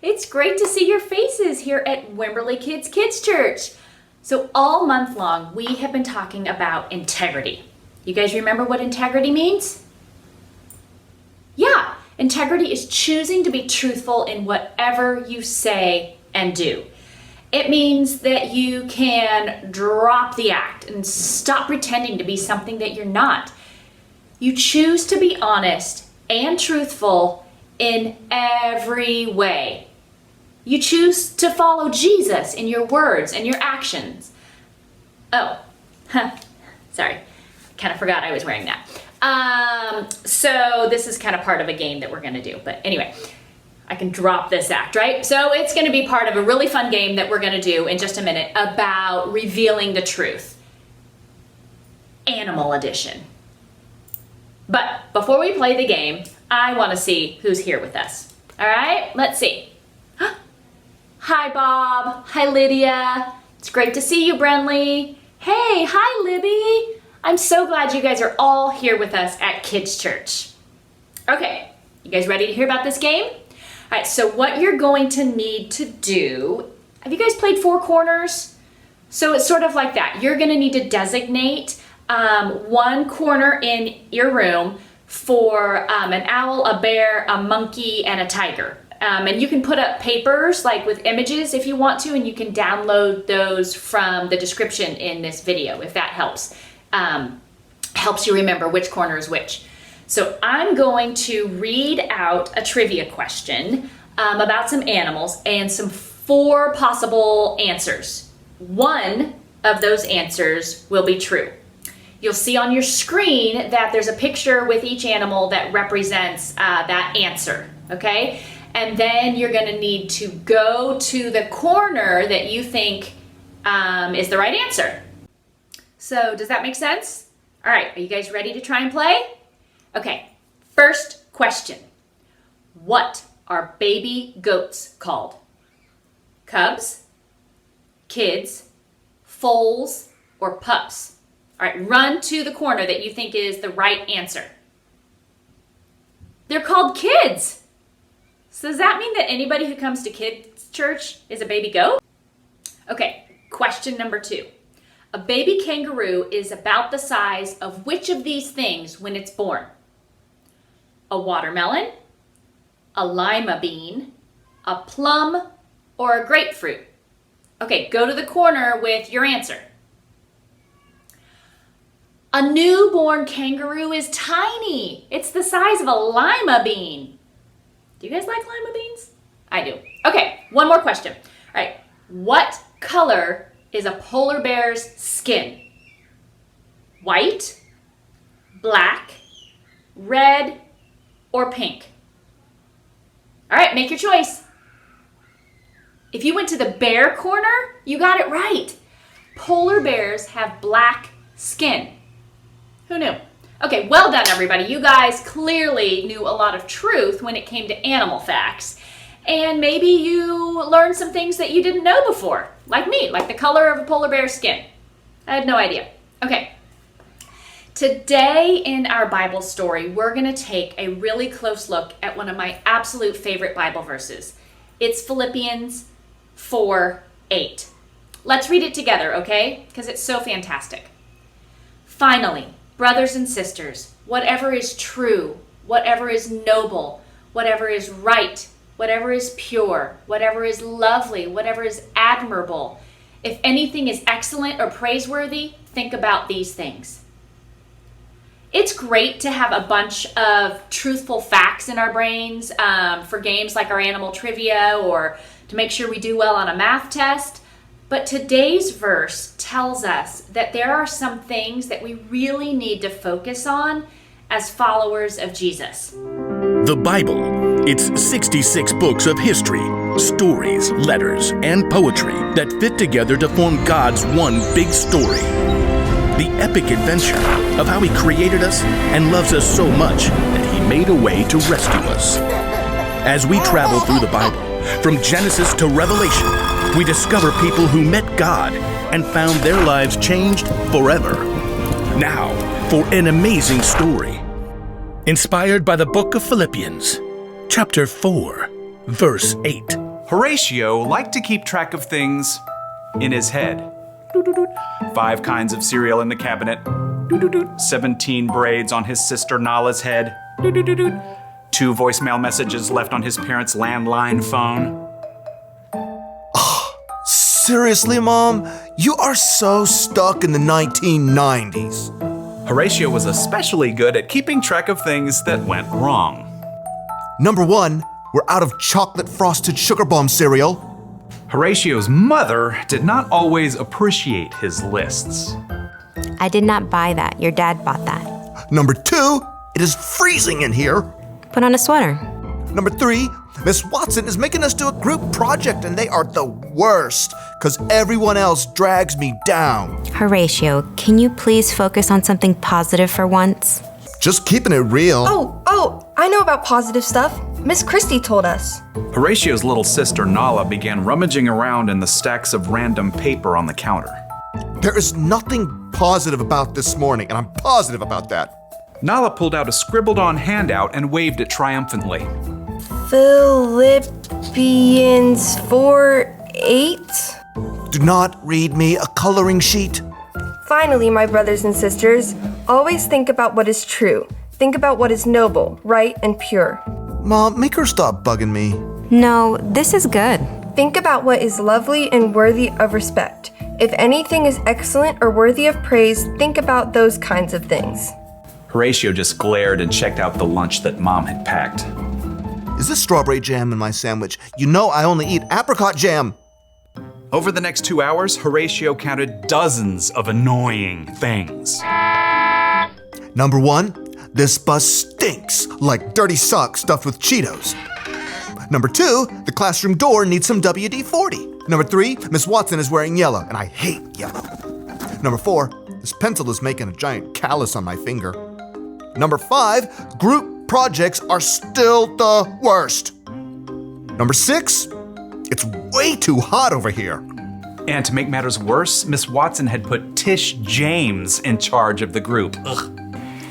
It's great to see your faces here at Wimberley Kids Church. So all month long, we have been talking about integrity. You guys remember what integrity means? Yeah, integrity is choosing to be truthful in whatever you say and do. It means that you can drop the act and stop pretending to be something that you're not. You choose to be honest and truthful in every way. You choose to follow Jesus in your words and your actions. Sorry, kind of forgot I was wearing that. So this is kind of part of a game that we're gonna do, but anyway, I can drop this act, right? So it's gonna be part of a really fun game that we're gonna do in just a minute about revealing the truth. Animal edition. But before we play the game, I wanna see who's here with us. All right, let's see. Hi, Bob. Hi, Lydia. It's great to see you, Brenly. Hey, hi, Libby. I'm so glad you guys are all here with us at KidzChurch. Okay, you guys ready to hear about this game? All right, so what you're going to need to do, have you guys played Four Corners? So it's sort of like that. You're gonna need to designate one corner in your room for an owl, a bear, a monkey, and a tiger. And you can put up papers like with images if you want to, and you can download those from the description in this video if that helps. Helps you remember which corner is which. So I'm going to read out a trivia question about some animals and some 4 possible answers. One of those answers will be true. You'll see on your screen that there's a picture with each animal that represents that answer, okay? And then you're gonna need to go to the corner that you think is the right answer. So does that make sense? All right, are you guys ready to try and play? Okay, first question. What are baby goats called? Cubs, kids, foals, or pups? All right, run to the corner that you think is the right answer. They're called kids. So does that mean that anybody who comes to KidzChurch is a baby goat? Okay, question number 2. A baby kangaroo is about the size of which of these things when it's born? A watermelon, a lima bean, a plum, or a grapefruit? Okay, go to the corner with your answer. A newborn kangaroo is tiny. It's the size of a lima bean. Do you guys like lima beans? I do. Okay, one more question. All right, what color is a polar bear's skin? White, black, red, or pink? All right, make your choice. If you went to the bear corner, you got it right. Polar bears have black skin. Who knew? Okay, well done, everybody. You guys clearly knew a lot of truth when it came to animal facts. And maybe you learned some things that you didn't know before, like me, like the color of a polar bear's skin. I had no idea. Okay. Today in our Bible story, we're going to take a really close look at one of my absolute favorite Bible verses. It's Philippians 4:8. Let's read it together, okay? Because it's so fantastic. Finally, brothers and sisters, whatever is true, whatever is noble, whatever is right, whatever is pure, whatever is lovely, whatever is admirable, if anything is excellent or praiseworthy, think about these things. It's great to have a bunch of truthful facts in our brains for games like our animal trivia or to make sure we do well on a math test. But today's verse tells us that there are some things that we really need to focus on as followers of Jesus. The Bible. It's 66 books of history, stories, letters, and poetry that fit together to form God's one big story. The epic adventure of how He created us and loves us so much that He made a way to rescue us. As we travel through the Bible, from Genesis to Revelation, we discover people who met God and found their lives changed forever. Now, for an amazing story. Inspired by the book of Philippians, chapter 4, verse 8. Horatio liked to keep track of things in his head. 5 kinds of cereal in the cabinet. 17 braids on his sister Nala's head. 2 voicemail messages left on his parents' landline phone. Seriously, Mom? You are so stuck in the 1990s. Horatio was especially good at keeping track of things that went wrong. Number 1, we're out of chocolate frosted sugar bomb cereal. Horatio's mother did not always appreciate his lists. I did not buy that. Your dad bought that. Number 2, it is freezing in here. Put on a sweater. Number 3, Miss Watson is making us do a group project and they are the worst because everyone else drags me down. Horatio, can you please focus on something positive for once? Just keeping it real. Oh, I know about positive stuff. Miss Christie told us. Horatio's little sister Nala began rummaging around in the stacks of random paper on the counter. There is nothing positive about this morning, and I'm positive about that. Nala pulled out a scribbled-on handout and waved it triumphantly. Philippians 4:8. Do not read me a coloring sheet. Finally, my brothers and sisters, always think about what is true. Think about what is noble, right, and pure. Mom, make her stop bugging me. No, this is good. Think about what is lovely and worthy of respect. If anything is excellent or worthy of praise, think about those kinds of things. Horatio just glared and checked out the lunch that Mom had packed. Is this strawberry jam in my sandwich? You know I only eat apricot jam. Over the next 2 hours, Horatio counted dozens of annoying things. Number 1, this bus stinks like dirty socks stuffed with Cheetos. Number 2, the classroom door needs some WD-40. Number 3, Miss Watson is wearing yellow, and I hate yellow. Number 4, this pencil is making a giant callus on my finger. Number 5, group projects are still the worst. Number 6, it's way too hot over here. And to make matters worse, Miss Watson had put Tish James in charge of the group. Ugh.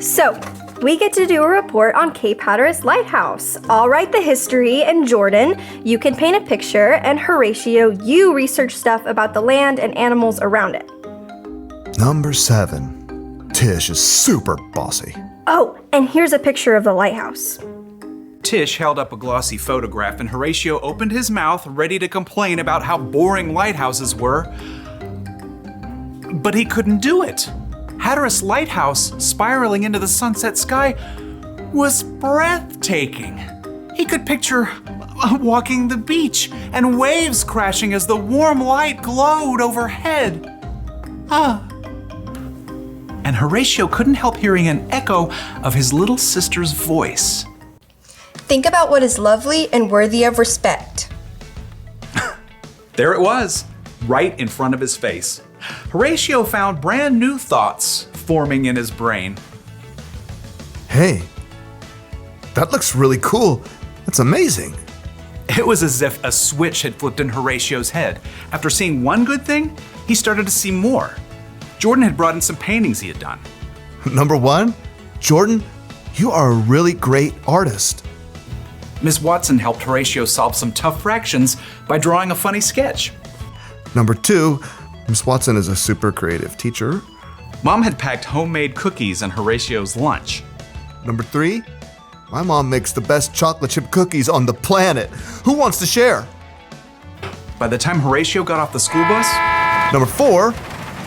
So, we get to do a report on Cape Hatteras Lighthouse. I'll write the history, and Jordan, you can paint a picture, and Horatio, you research stuff about the land and animals around it. Number 7, Tish is super bossy. Oh, and here's a picture of the lighthouse. Tish held up a glossy photograph and Horatio opened his mouth, ready to complain about how boring lighthouses were. But he couldn't do it. Hatteras Lighthouse, spiraling into the sunset sky, was breathtaking. He could picture walking the beach and waves crashing as the warm light glowed overhead. And Horatio couldn't help hearing an echo of his little sister's voice. Think about what is lovely and worthy of respect. There it was, right in front of his face. Horatio found brand new thoughts forming in his brain. Hey, that looks really cool. That's amazing. It was as if a switch had flipped in Horatio's head. After seeing one good thing, he started to see more. Jordan had brought in some paintings he had done. Number 1, Jordan, you are a really great artist. Miss Watson helped Horatio solve some tough fractions by drawing a funny sketch. Number 2, Miss Watson is a super creative teacher. Mom had packed homemade cookies in Horatio's lunch. Number 3, my mom makes the best chocolate chip cookies on the planet. Who wants to share? By the time Horatio got off the school bus, Number 4,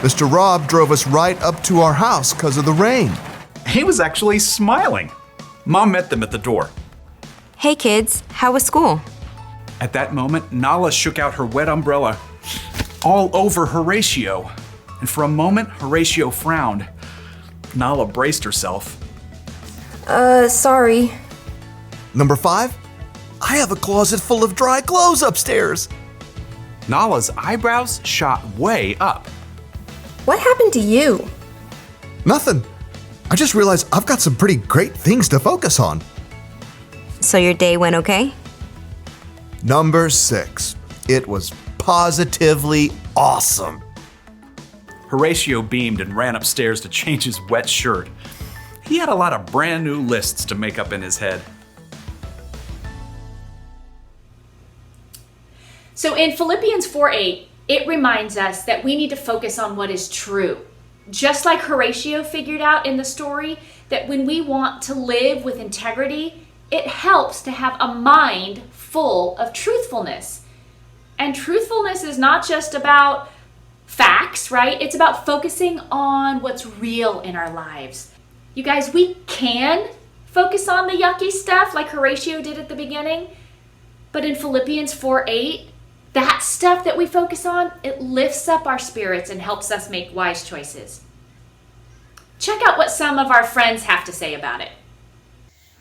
Mr. Rob drove us right up to our house because of the rain. he was actually smiling. Mom met them at the door. Hey kids, how was school? At that moment, Nala shook out her wet umbrella all over Horatio. And for a moment, Horatio frowned. Nala braced herself. Sorry. Number 5, I have a closet full of dry clothes upstairs. Nala's eyebrows shot way up. What happened to you? Nothing. I just realized I've got some pretty great things to focus on. So your day went okay? Number 6, it was positively awesome. Horatio beamed and ran upstairs to change his wet shirt. He had a lot of brand new lists to make up in his head. So in Philippians 4:8, it reminds us that we need to focus on what is true. Just like Horatio figured out in the story, that when we want to live with integrity, it helps to have a mind full of truthfulness. And truthfulness is not just about facts, right? It's about focusing on what's real in our lives. You guys, we can focus on the yucky stuff like Horatio did at the beginning, but in Philippians 4:8, that stuff that we focus on, it lifts up our spirits and helps us make wise choices. Check out what some of our friends have to say about it.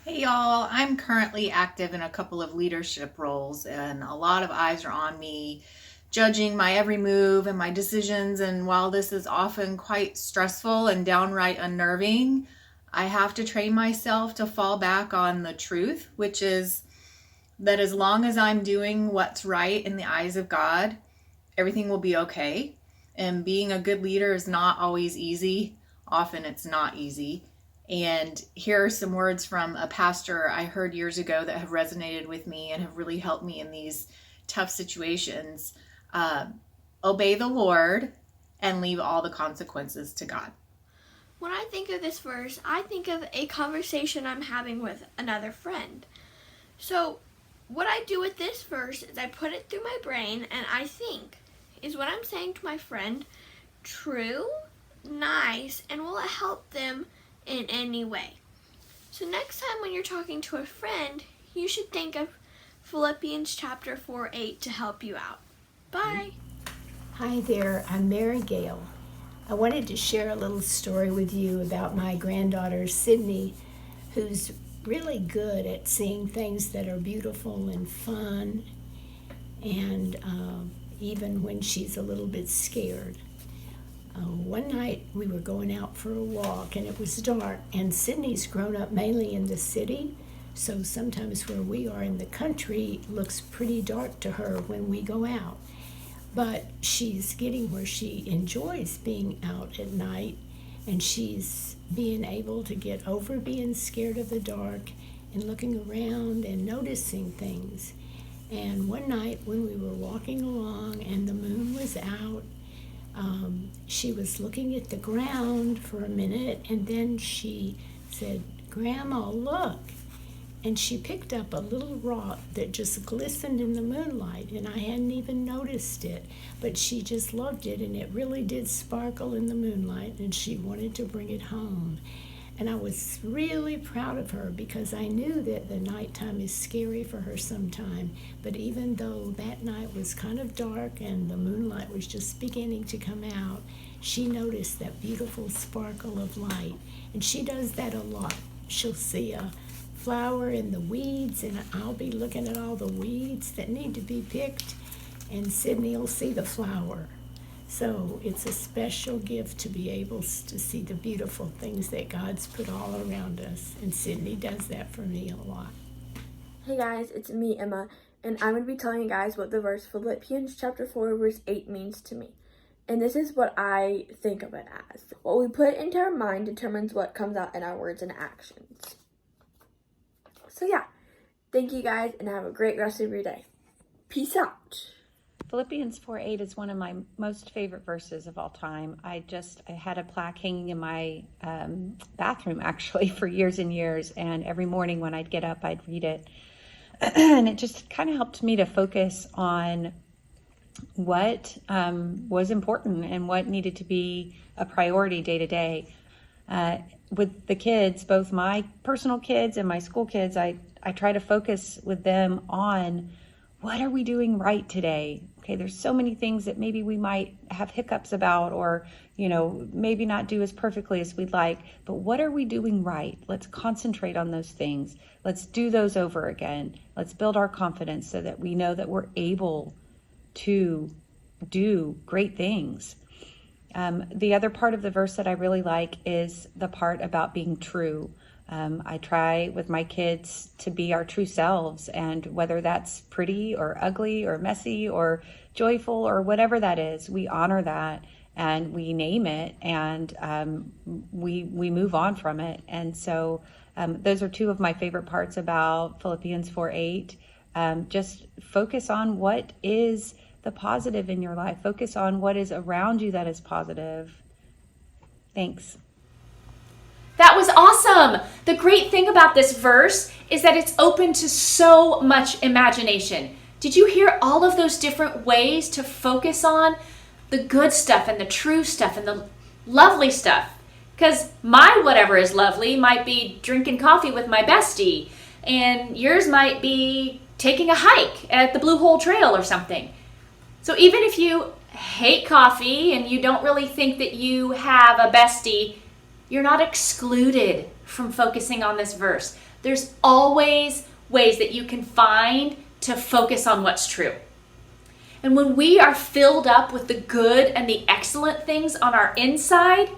Hey y'all, I'm currently active in a couple of leadership roles, and a lot of eyes are on me, judging my every move and my decisions. And while this is often quite stressful and downright unnerving, I have to train myself to fall back on the truth, which is that as long as I'm doing what's right in the eyes of God, everything will be okay. And being a good leader is not always easy. Often it's not easy. And here are some words from a pastor I heard years ago that have resonated with me and have really helped me in these tough situations. Obey the Lord and leave all the consequences to God. When I think of this verse, I think of a conversation I'm having with another friend. So what I do with this verse is I put it through my brain and I think, is what I'm saying to my friend true, nice, and will it help them in any way? So next time when you're talking to a friend, you should think of Philippians chapter 4:8 to help you out. Bye. Hi there, I'm Mary Gale. I wanted to share a little story with you about my granddaughter Sydney, who's really good at seeing things that are beautiful and fun, and even when she's a little bit scared. One night we were going out for a walk and it was dark, and Sydney's grown up mainly in the city, so sometimes where we are in the country looks pretty dark to her when we go out. But she's getting where she enjoys being out at night, and she's being able to get over being scared of the dark and looking around and noticing things. And one night when we were walking along and the moon was out, she was looking at the ground for a minute, and then she said, "Grandma, look." And she picked up a little rock that just glistened in the moonlight, and I hadn't even noticed it, but she just loved it, and it really did sparkle in the moonlight, and she wanted to bring it home. And I was really proud of her because I knew that the nighttime is scary for her sometime, but even though that night was kind of dark and the moonlight was just beginning to come out, she noticed that beautiful sparkle of light. And she does that a lot. She'll see a flower in the weeds, and I'll be looking at all the weeds that need to be picked, and Sydney will see the flower. So it's a special gift to be able to see the beautiful things that God's put all around us, and Sydney does that for me a lot. Hey guys, it's me, Emma, and I'm going to be telling you guys what the verse Philippians chapter 4 verse 8 means to me. And this is what I think of it as. What we put into our mind determines what comes out in our words and actions. So yeah, thank you guys and have a great rest of your day. Peace out. Philippians 4:8 is one of my most favorite verses of all time. I had a plaque hanging in my bathroom actually for years and years, and every morning when I'd get up, I'd read it. And it just kind of helped me to focus on what was important and what needed to be a priority day to day. With the kids, both my personal kids and my school kids, I try to focus with them on what are we doing right today? Okay, there's so many things that maybe we might have hiccups about, or, maybe not do as perfectly as we'd like, but what are we doing right? Let's concentrate on those things. Let's do those over again. Let's build our confidence so that we know that we're able to do great things. The other part of the verse that I really like is the part about being true. I try with my kids to be our true selves, and whether that's pretty or ugly or messy or joyful or whatever that is, we honor that and we name it, and we move on from it. And so those are two of my favorite parts about Philippians 4:8. Just focus on what is the positive in your life. Focus on what is around you that is positive. Thanks. That was awesome. The great thing about this verse is that it's open to so much imagination. Did you hear all of those different ways to focus on the good stuff and the true stuff and the lovely stuff? Because my whatever is lovely might be drinking coffee with my bestie, and yours might be taking a hike at the Blue Hole Trail or something. So even if you hate coffee and you don't really think that you have a bestie, you're not excluded from focusing on this verse. There's always ways that you can find to focus on what's true. And when we are filled up with the good and the excellent things on our inside,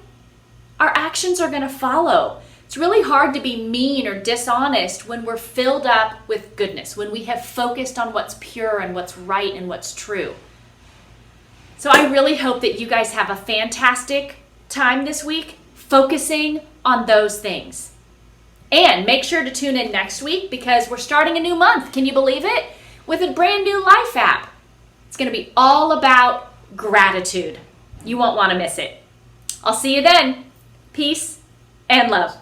our actions are going to follow. It's really hard to be mean or dishonest when we're filled up with goodness, when we have focused on what's pure and what's right and what's true. So I really hope that you guys have a fantastic time this week focusing on those things. And make sure to tune in next week because we're starting a new month. Can you believe it? With a brand new Life app. It's going to be all about gratitude. You won't want to miss it. I'll see you then. Peace and love.